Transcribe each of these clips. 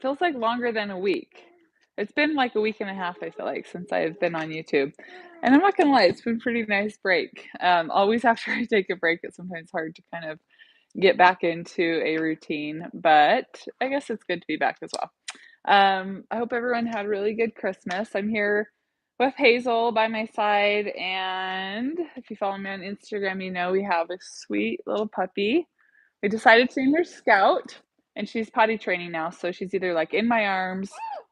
feels like longer than a week. It's been like a week and a half, I feel like, since I've been on YouTube. And I'm not gonna lie, it's been a pretty nice break. Always after I take a break, it's sometimes hard to kind of get back into a routine, but I guess it's good to be back as well. I hope everyone had a really good Christmas. I'm here with Hazel by my side, and if you follow me on Instagram, you know we have a sweet little puppy. We decided to name her Scout, and she's potty training now, so she's either like in my arms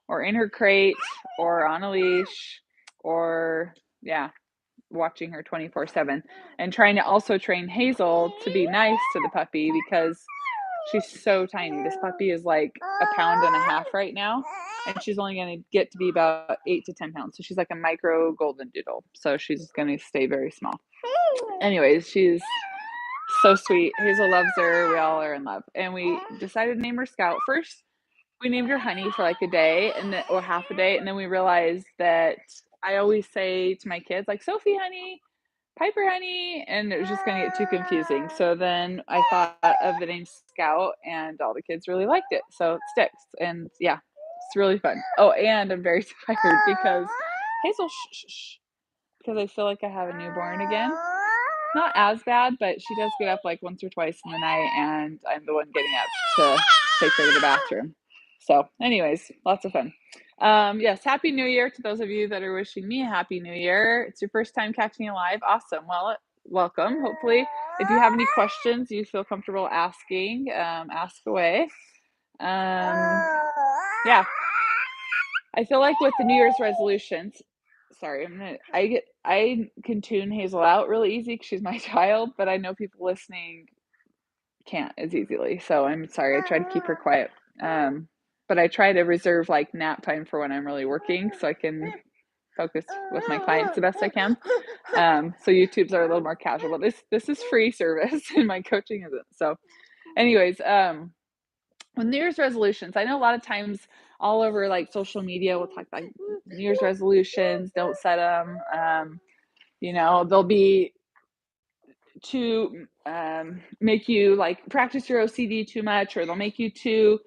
or in her crate or on a leash or yeah, watching her 24/7 and trying to also train Hazel to be nice to the puppy because she's so tiny. This puppy is like a pound and a half right now, and she's only going to get to be about 8 to 10 pounds. So she's like a micro golden doodle. So she's going to stay very small. Anyways, she's so sweet. Hazel loves her. We all are in love. And we decided to name her Scout. First, we named her Honey for like a day and then, or half a day. And then we realized that I always say to my kids, like, Sophie, honey, Piper, honey. And it was just going to get too confusing. So then I thought of the name Scout, and all the kids really liked it. So it sticks. And yeah, it's really fun. Oh, and I'm very tired because Hazel, shh, because I feel like I have a newborn again. Not as bad, but she does get up like once or twice in the night, and I'm the one getting up to take her to the bathroom. So, anyways, lots of fun. Yes, Happy New Year to those of you that are wishing me a Happy New Year. It's your first time catching me live. Awesome. Well, welcome. Hopefully, if you have any questions you feel comfortable asking, ask away. Yeah, I feel like with the New Year's resolutions, sorry, I can tune Hazel out really easy because she's my child, but I know people listening can't as easily. So I'm sorry. I try to keep her quiet. But I try to reserve like nap time for when I'm really working so I can focus with my clients the best I can. So YouTube's are a little more casual, but this is free service and my coaching isn't. So anyways, with New Year's resolutions, I know a lot of times all over like social media, we'll talk about New Year's resolutions, don't set them. They'll be to make you like practice your OCD too much, or they'll make you too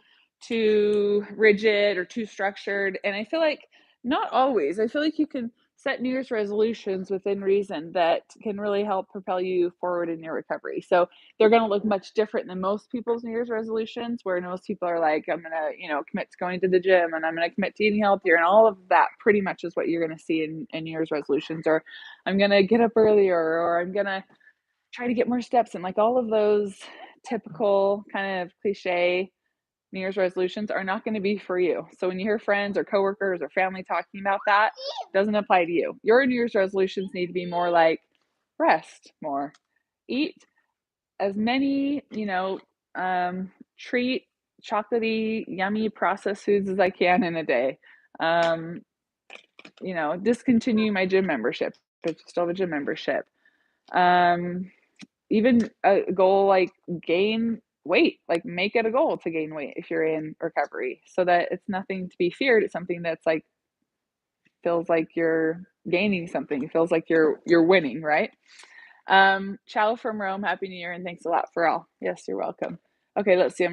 rigid or too structured. And I feel like not always. I feel like you can set New Year's resolutions within reason that can really help propel you forward in your recovery. So they're going to look much different than most people's New Year's resolutions, where most people are like, I'm going to, commit to going to the gym, and I'm going to commit to eating healthier, and all of that pretty much is what you're going to see in New Year's resolutions. Or I'm going to get up earlier, or I'm going to try to get more steps in. Like all of those typical kind of cliche New Year's resolutions are not going to be for you. So when you hear friends or coworkers or family talking about that, it doesn't apply to you. Your New Year's resolutions need to be more like rest more, eat as many, treat chocolatey, yummy processed foods as I can in a day. Discontinue my gym membership if you still have a gym membership. Even a goal like gain weight, like make it a goal to gain weight if you're in recovery, so that it's nothing to be feared. It's something that's like feels like you're gaining something. It feels like you're winning, right? Ciao from Rome. Happy New Year, and thanks a lot for all. Yes, you're welcome. Okay, let's see.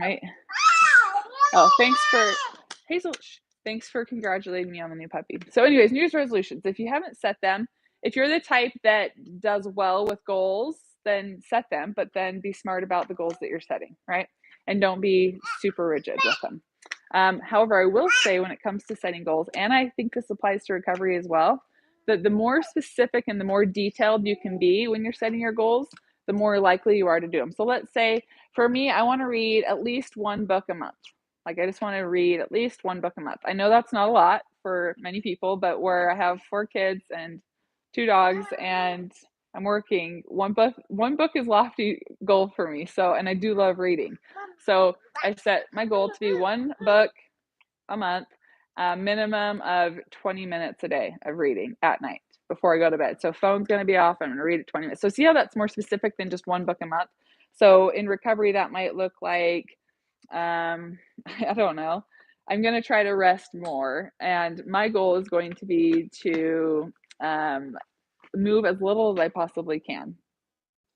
Thanks for Hazel. Thanks for congratulating me on the new puppy. So, anyways, New Year's resolutions. If you haven't set them, if you're the type that does well with goals, then set them, but then be smart about the goals that you're setting, right? And don't be super rigid with them. However, I will say when it comes to setting goals, and I think this applies to recovery as well, that the more specific and the more detailed you can be when you're setting your goals, the more likely you are to do them. So let's say for me, I want to read at least one book a month. Like I just want to read at least one book a month. I know that's not a lot for many people, but where I have 4 kids and 2 dogs and I'm working, one book is lofty goal for me. So, and I do love reading. So I set my goal to be one book a month, a minimum of 20 minutes a day of reading at night before I go to bed. So phone's going to be off. I'm going to read it 20 minutes. So see how that's more specific than just one book a month. So in recovery, that might look like, I don't know. I'm going to try to rest more. And my goal is going to be to move as little as I possibly can.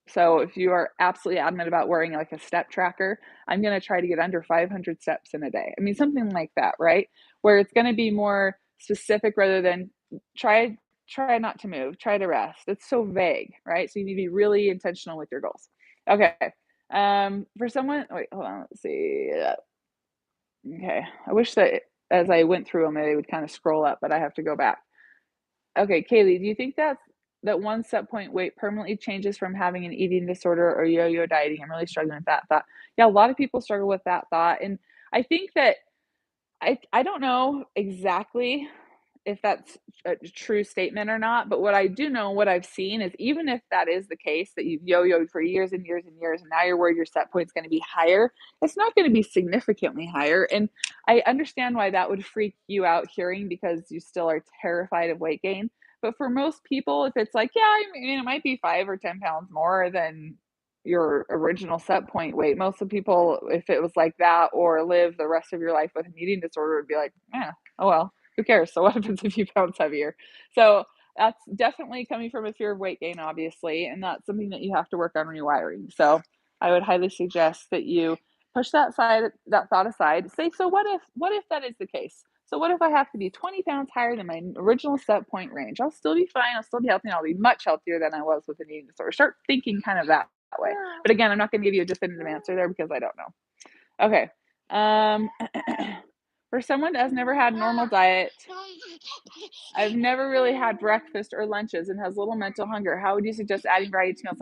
So if you are absolutely adamant about wearing like a step tracker, I'm going to try to get under 500 steps in a day. I mean, something like that, right? Where it's going to be more specific rather than try try not to move, try to rest. It's so vague, right? So you need to be really intentional with your goals. Okay. For someone, wait, hold on, let's see. Okay. I wish that as I went through them, they would kind of scroll up, but I have to go back. Okay, Kaylee, do you think that one set point weight permanently changes from having an eating disorder or yo-yo dieting? I'm really struggling with that thought. Yeah, a lot of people struggle with that thought, and I think that I don't know exactly if that's a true statement or not, but what I do know, what I've seen is even if that is the case, that you've yo-yoed for years and years and years, and now you're worried your set point's gonna be higher, it's not gonna be significantly higher, and I understand why that would freak you out hearing because you still are terrified of weight gain, but for most people, if it's like, yeah, I mean, it might be 5 or 10 pounds more than your original set point weight. Most of the people, if it was like that or live the rest of your life with an eating disorder, would be like, yeah, oh well, who cares? So what if it's a few pounds heavier? So that's definitely coming from a fear of weight gain, obviously, and that's something that you have to work on rewiring. So I would highly suggest that you push that thought aside. Say, so what if that is the case? So what if I have to be 20 pounds higher than my original set point range? I'll still be fine. I'll still be healthy. And I'll be much healthier than I was with an eating disorder. Start thinking kind of that way. But again, I'm not going to give you a definitive answer there because I don't know. Okay. Um, for someone that has never had a normal diet, I've never really had breakfast or lunches and has little mental hunger. How would you suggest adding variety to meals?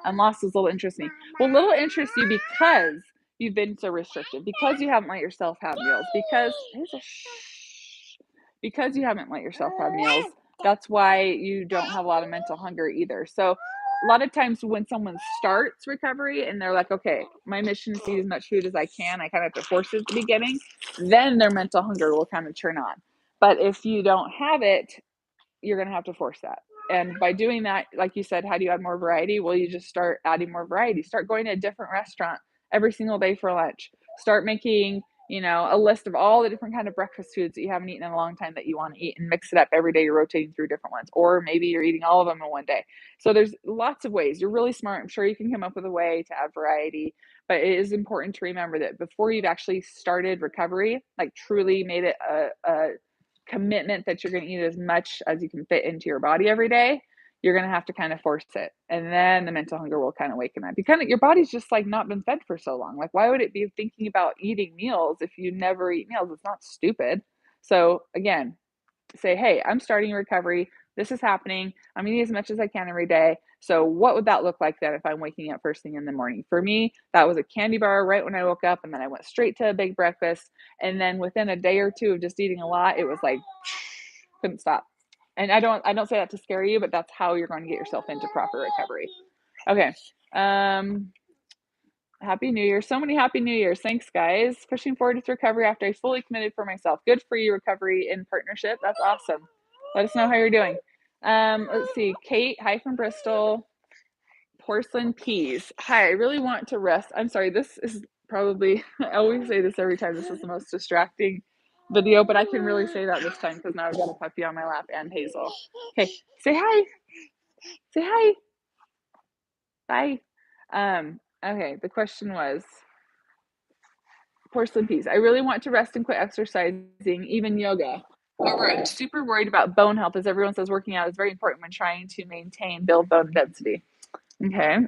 I'm lost is little interest me. Well, little interest you because you've been so restricted, because you haven't let yourself have meals, because you haven't let yourself have meals. That's why you don't have a lot of mental hunger either. So a lot of times when someone starts recovery and they're like, okay, my mission is to eat as much food as I can, I kind of have to force it at the beginning, then their mental hunger will kind of turn on. But if you don't have it, you're going to have to force that. And by doing that, like you said, how do you add more variety? Well, you just start adding more variety. Start going to a different restaurant every single day for lunch. Start making, a list of all the different kind of breakfast foods that you haven't eaten in a long time that you want to eat and mix it up every day. You're rotating through different ones, or maybe you're eating all of them in one day. So there's lots of ways. You're really smart. I'm sure you can come up with a way to add variety, but it is important to remember that before you've actually started recovery, like truly made it a commitment that you're going to eat as much as you can fit into your body every day, you're going to have to kind of force it. And then the mental hunger will kind of waken up. Because your body's just like not been fed for so long. Like, why would it be thinking about eating meals if you never eat meals? It's not stupid. So, again, say, hey, I'm starting recovery. This is happening. I'm eating as much as I can every day. So, what would that look like then if I'm waking up first thing in the morning? For me, that was a candy bar right when I woke up, and then I went straight to a big breakfast. And then within a day or two of just eating a lot, it was like couldn't stop. And I don't say that to scare you, but that's how you're going to get yourself into proper recovery. Okay. Happy New Year. So many Happy New Years. Thanks, guys. Pushing forward with recovery after I fully committed for myself. Good for you, recovery in partnership. That's awesome. Let us know how you're doing. Let's see. Kate, hi from Bristol. Porcelain peas. Hi, I really want to rest. I'm sorry, this is probably, I always say this every time. This is the most distracting video, but I can really say that this time because now I've got a puppy on my lap and Hazel. Okay, say hi. Say hi. Bye. Okay, the question was porcelain peas. I really want to rest and quit exercising, even yoga. However, I'm super worried about bone health, as everyone says working out is very important when trying to build bone density. Okay.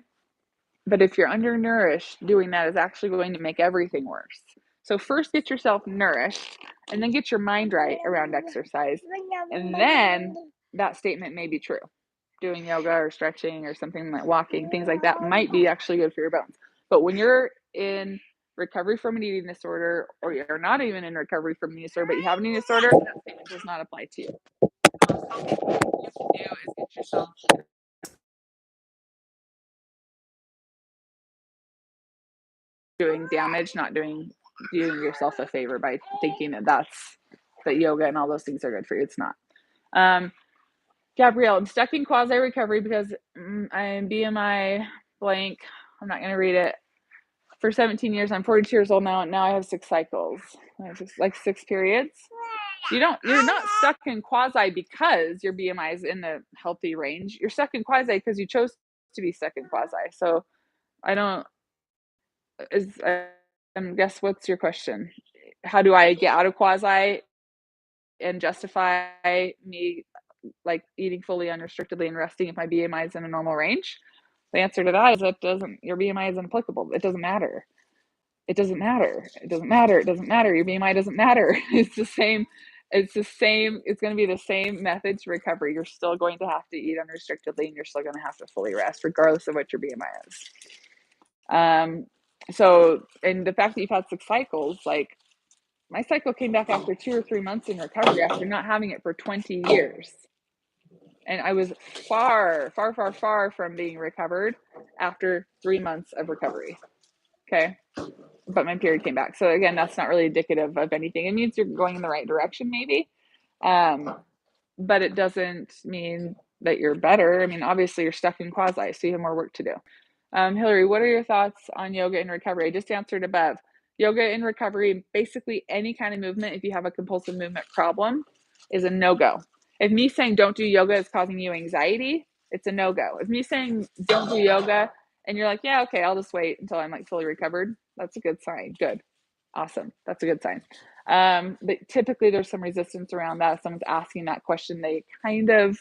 But if you're undernourished, doing that is actually going to make everything worse. So first get yourself nourished and then get your mind right around exercise. And then that statement may be true. Doing yoga or stretching or something like walking, things like that might be actually good for your bones. But when you're in recovery from an eating disorder, or you're not even in recovery from an eating disorder, but you have an eating disorder, that statement does not apply to you. Something you can do is get yourself doing damage, not doing yourself a favor by thinking that yoga and all those things are good for you. It's not. Gabrielle, I'm stuck in quasi recovery because I'm BMI blank. I'm not going to read it. For 17 years, I'm 42 years old now, and now I have 6 cycles. I have just like 6 periods. You're not stuck in quasi because your BMI is in the healthy range. You're stuck in quasi because you chose to be stuck in quasi. So I don't, is, guess what's your question? How do I get out of quasi and justify me like eating fully unrestrictedly and resting if my BMI is in a normal range? The answer to that is it doesn't, your BMI isn't applicable. It doesn't matter. It doesn't matter. It doesn't matter. It doesn't matter. Your BMI doesn't matter. It's the same. It's the same. It's going to be the same method to recovery. You're still going to have to eat unrestrictedly and you're still going to have to fully rest, regardless of what your BMI is. So, and the fact that you've had 6 cycles, like my cycle came back after 2 or 3 months in recovery after not having it for 20 years. And I was far, far, far, far from being recovered after 3 months of recovery. Okay. But my period came back. So again, that's not really indicative of anything. It means you're going in the right direction, maybe. But it doesn't mean that you're better. I mean, obviously you're stuck in quasi, so you have more work to do. Hillary, what are your thoughts on yoga in recovery? I just answered above. Yoga in recovery, basically any kind of movement, if you have a compulsive movement problem, is a no-go. If me saying don't do yoga is causing you anxiety, it's a no-go. If me saying don't do yoga and you're like, yeah, okay, I'll just wait until I'm like fully recovered, that's a good sign. Good. Awesome. That's a good sign. But typically there's some resistance around that. If someone's asking that question, they kind of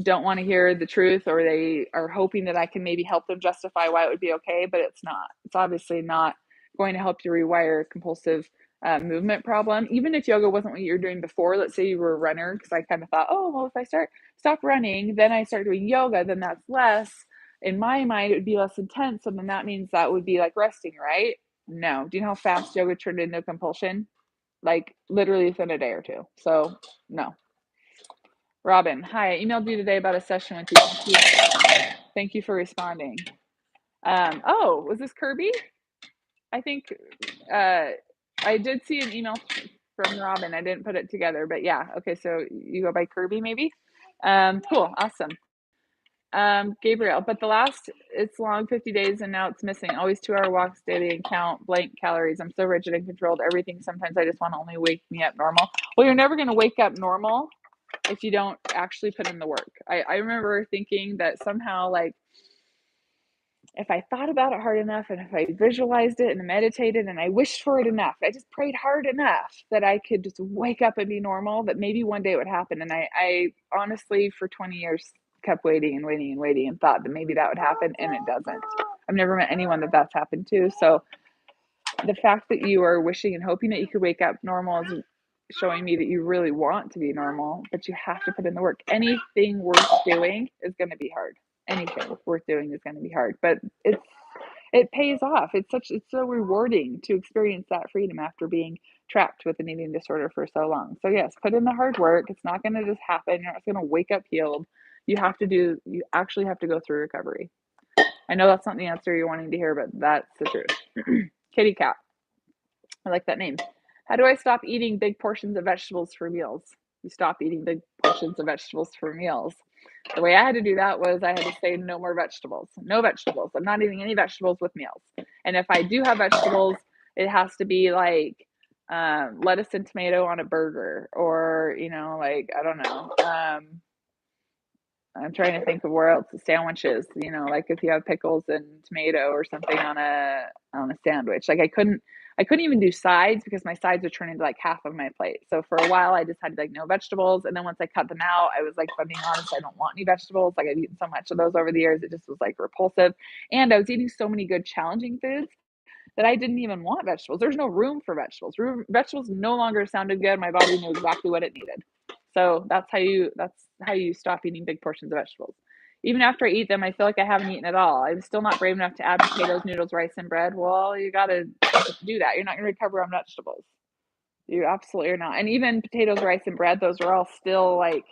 don't want to hear the truth, or they are hoping that I can maybe help them justify why it would be okay, but it's not. It's obviously not going to help you rewire a compulsive movement problem. Even if yoga wasn't what you were doing before, let's say you were a runner, because I kind of thought, oh, well, if I stop running, then I start doing yoga, then that's less. In my mind, it would be less intense, and then that means that would be like resting, right? No. Do you know how fast yoga turned into compulsion? Like literally within a day or two. So no. Robin, hi, I emailed you today about a session with you. Thank you for responding. Oh, was this Kirby? I think I did see an email from Robin. I didn't put it together, but yeah. Okay, so you go by Kirby maybe? Cool, awesome. Gabriel, but the last, it's long 50 days and now it's missing. Always 2-hour walks daily and count blank calories. I'm so rigid and controlled. Everything, sometimes I just want to only wake me up normal. Well, you're never going to wake up normal if you don't actually put in the work. I remember thinking that somehow, like, if I thought about it hard enough and if I visualized it and meditated and I wished for it enough, I just prayed hard enough that I could just wake up and be normal, that maybe one day it would happen. And I honestly, for 20 years, kept waiting and waiting and waiting and thought that maybe that would happen, and it doesn't. I've never met anyone that that's happened to. So the fact that you are wishing and hoping that you could wake up normal is showing me that you really want to be normal, but you have to put in the work. Anything worth doing is going to be hard. Anything worth doing is going to be hard, but it pays off. It's so rewarding to experience that freedom after being trapped with an eating disorder for so long. So yes, put in the hard work. It's not going to just happen. You're not going to wake up healed. You actually have to go through recovery. I know that's not the answer you're wanting to hear, but that's the truth. Kitty cat. I like that name. How do I stop eating big portions of vegetables for meals? You stop eating big portions of vegetables for meals. The way I had to do that was I had to say no more vegetables. No vegetables. I'm not eating any vegetables with meals. And if I do have vegetables, it has to be like lettuce and tomato on a burger, or, like, I don't know. I'm trying to think of where else. Sandwiches, like if you have pickles and tomato or something on a sandwich. Like I couldn't even do sides because my sides would turn into like half of my plate. So for a while I just had like no vegetables, and then once I cut them out, I was like, if I'm being honest, I don't want any vegetables. Like I've eaten so much of those over the years, it just was like repulsive. And I was eating so many good challenging foods that I didn't even want vegetables. There's no room for vegetables. Vegetables no longer sounded good. My body knew exactly what it needed. So that's how you stop eating big portions of vegetables. Even after I eat them, I feel like I haven't eaten at all. I'm still not brave enough to add potatoes, noodles, rice, and bread. Well, you got to do that. You're not going to recover on vegetables. You absolutely are not. And even potatoes, rice, and bread, those are all still like,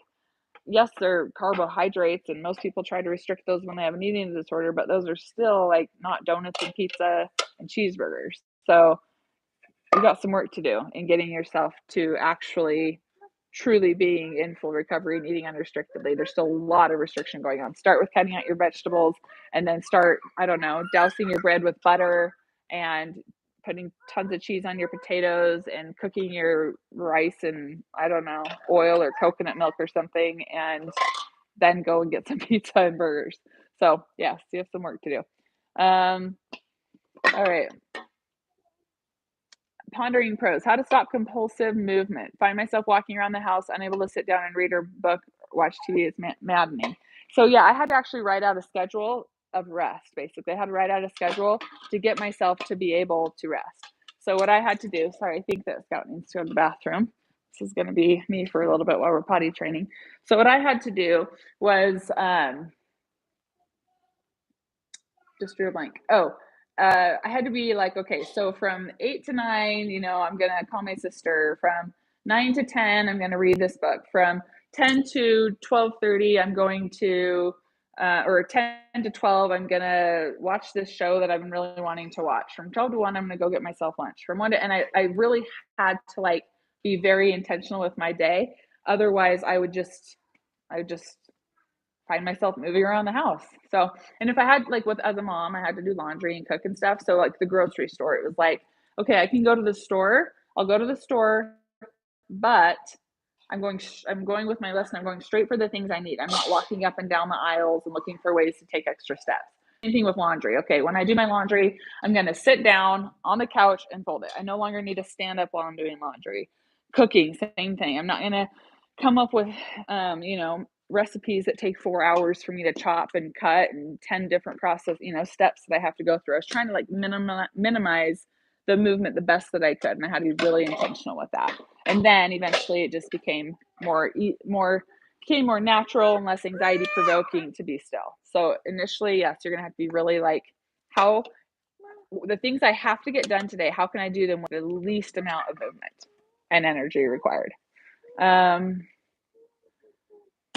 yes, they're carbohydrates, and most people try to restrict those when they have an eating disorder, but those are still like not donuts and pizza and cheeseburgers. So you got some work to do in getting yourself to actually truly being in full recovery and eating unrestrictedly. There's still a lot of restriction going on. Start with cutting out your vegetables, and then start, I don't know, dousing your bread with butter and putting tons of cheese on your potatoes and cooking your rice in, I don't know, oil or coconut milk or something, and then go and get some pizza and burgers. So yes, you have some work to do. All right. Pondering pros. How to stop compulsive movement. Find myself walking around the house, unable to sit down and read or book, watch TV. It's maddening. So yeah, I had to actually write out a schedule of rest. Basically, I had to write out a schedule to get myself to be able to rest. So what I had to do. Sorry, I think that Scout needs to go to the bathroom. This is going to be me for a little bit while we're potty training. So what I had to do was just drew a blank. I had to be like, okay, so from 8 to 9, I'm gonna call my sister. From 9 to 10, I'm gonna read this book. From 10 to 12:30, I'm going to, or 10 to 12, I'm gonna watch this show that I've been really wanting to watch. From 12 to 1, I'm gonna go get myself lunch. From 1 to, and I really had to like be very intentional with my day. Otherwise, I would just find myself moving around the house. So, and if I had like with as a mom, I had to do laundry and cook and stuff. So like the grocery store, it was like, okay, I can go to the store. I'll go to the store, but I'm going with my list and I'm going straight for the things I need. I'm not walking up and down the aisles and looking for ways to take extra steps. Same thing with laundry. Okay, when I do my laundry, I'm going to sit down on the couch and fold it. I no longer need to stand up while I'm doing laundry. Cooking, same thing. I'm not going to come up with recipes that take 4 hours for me to chop and cut and 10 different steps that I have to go through. I was trying to like minimize the movement the best that I could, and I had to be really intentional with that. And then eventually it just became more natural and less anxiety provoking to be still. So initially, yes, you're gonna have to be really like, how the things I have to get done today, how can I do them with the least amount of movement and energy required?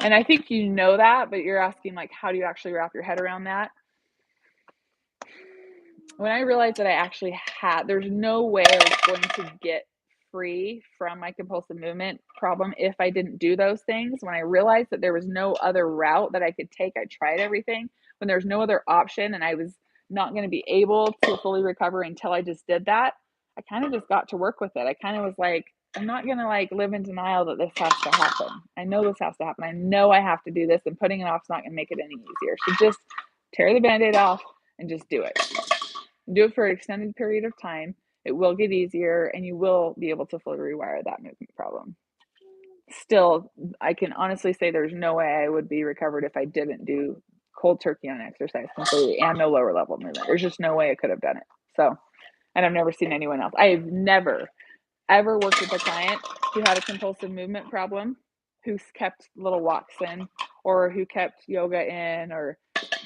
And I think you know that, but you're asking like, how do you actually wrap your head around that? When I realized that there's no way I was going to get free from my compulsive movement problem if I didn't do those things. When I realized that there was no other route that I could take, I tried everything. When there's no other option and I was not going to be able to fully recover until I just did that, I kind of just got to work with it. I kind of was like, I'm not going to like live in denial that this has to happen. I know this has to happen. I know I have to do this, and putting it off is not going to make it any easier. So just tear the band-aid off and just do it. Do it for an extended period of time. It will get easier and you will be able to fully rewire that movement problem. Still, I can honestly say there's no way I would be recovered if I didn't do cold turkey on exercise completely and no lower level movement. There's just no way I could have done it. So, and I've never seen anyone else. I've never ever worked with a client who had a compulsive movement problem, who kept little walks in, or who kept yoga in, or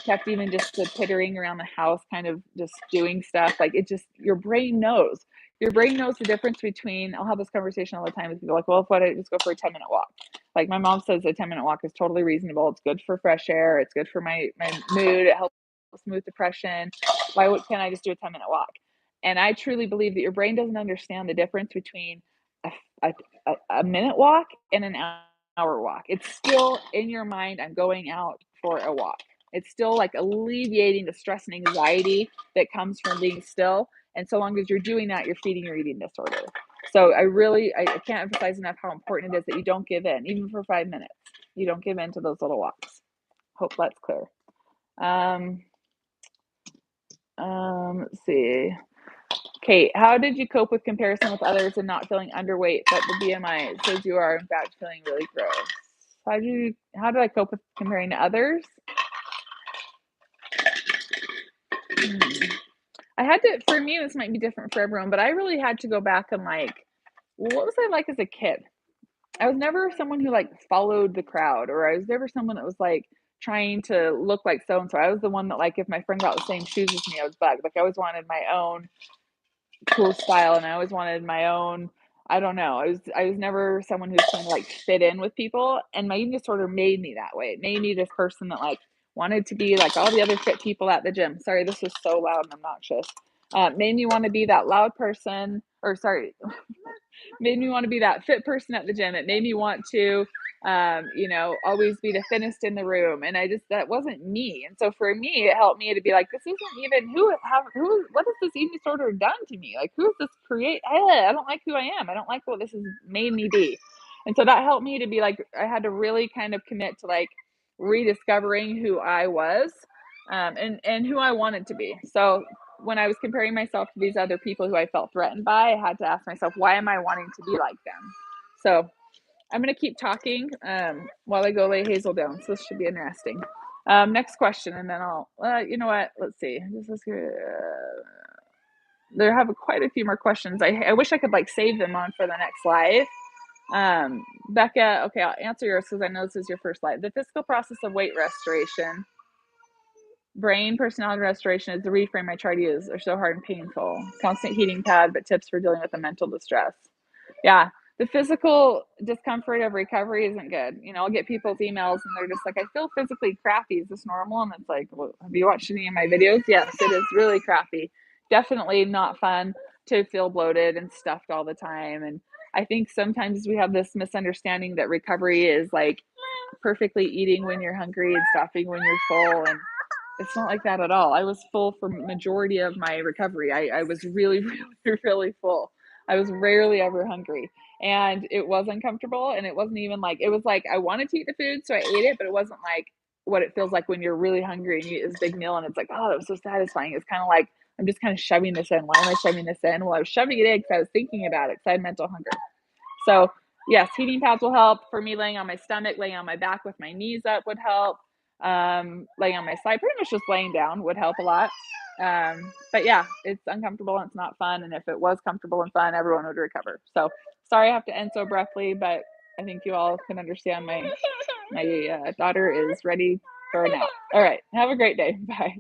kept even just the pittering around the house, kind of just doing stuff. Like it just, your brain knows. Your brain knows the difference between, I'll have this conversation all the time with people like, well, if I just go for a 10-minute walk. Like my mom says a 10-minute walk is totally reasonable. It's good for fresh air. It's good for my mood. It helps smooth depression. Why can't I just do a 10-minute walk? And I truly believe that your brain doesn't understand the difference between a minute walk and an hour walk. It's still in your mind, I'm going out for a walk. It's still like alleviating the stress and anxiety that comes from being still. And so long as you're doing that, you're feeding your eating disorder. So I can't emphasize enough how important it is that you don't give in, even for 5 minutes. You don't give in to those little walks. Hope that's clear. Let's see. Kate, how did you cope with comparison with others and not feeling underweight, but the BMI says you are in fact feeling really gross? How did I cope with comparing to others? I had to, for me, this might be different for everyone, but I really had to go back and like, what was I like as a kid? I was never someone who like followed the crowd, or I was never someone that was like trying to look like so and so. I was the one that like, if my friend got the same shoes as me, I was bugged. Like I always wanted my own cool style, and I always wanted my own. I don't know. I was never someone who's trying to like fit in with people, and my eating disorder made me that way. It made me this person that like wanted to be like all the other fit people at the gym. Sorry, this was so loud and obnoxious. Made me want to be that loud person, or sorry, made me want to be that fit person at the gym. It made me want to, always be the thinnest in the room. And that wasn't me. And so for me, it helped me to be like, this isn't even what has this eating disorder done to me? Like, who is this I don't like who I am. I don't like what this has made me be. And so that helped me to be like, I had to really kind of commit to like rediscovering who I was. and who I wanted to be. So when I was comparing myself to these other people who I felt threatened by, I had to ask myself, why am I wanting to be like them? So I'm going to keep talking while I go lay Hazel down. So this should be interesting. Next question, and then I'll, you know what? Let's see. There have quite a few more questions. I wish I could like save them on for the next live. Becca, okay, I'll answer yours because I know this is your first live. The physical process of weight restoration, brain personality restoration is the reframe I try to use. They're so hard and painful. Constant heating pad, but tips for dealing with the mental distress. Yeah, the physical discomfort of recovery isn't good. You know, I'll get people's emails and they're just like, I feel physically crappy. Is this normal? And it's like, well, have you watched any of my videos? Yes, it is really crappy. Definitely not fun to feel bloated and stuffed all the time. And I think sometimes we have this misunderstanding that recovery is like perfectly eating when you're hungry and stopping when you're full. And it's not like that at all. I was full for majority of my recovery. I was really, really, really full. I was rarely ever hungry. And it was uncomfortable. And it wasn't even like, it was like I wanted to eat the food, so I ate it, but it wasn't like what it feels like when you're really hungry and you eat this big meal and it's like, oh, that was so satisfying. It's kind of like, I'm just kind of shoving this in. Why am I shoving this in? Well, I was shoving it in because I was thinking about it because I had mental hunger. So, yes, heating pads will help. For me, laying on my stomach, laying on my back with my knees up would help. Laying on my side, pretty much just laying down would help a lot. But yeah, it's uncomfortable and it's not fun. And if it was comfortable and fun, everyone would recover. So, sorry I have to end so abruptly, but I think you all can understand my daughter is ready for a nap. All right, have a great day. Bye.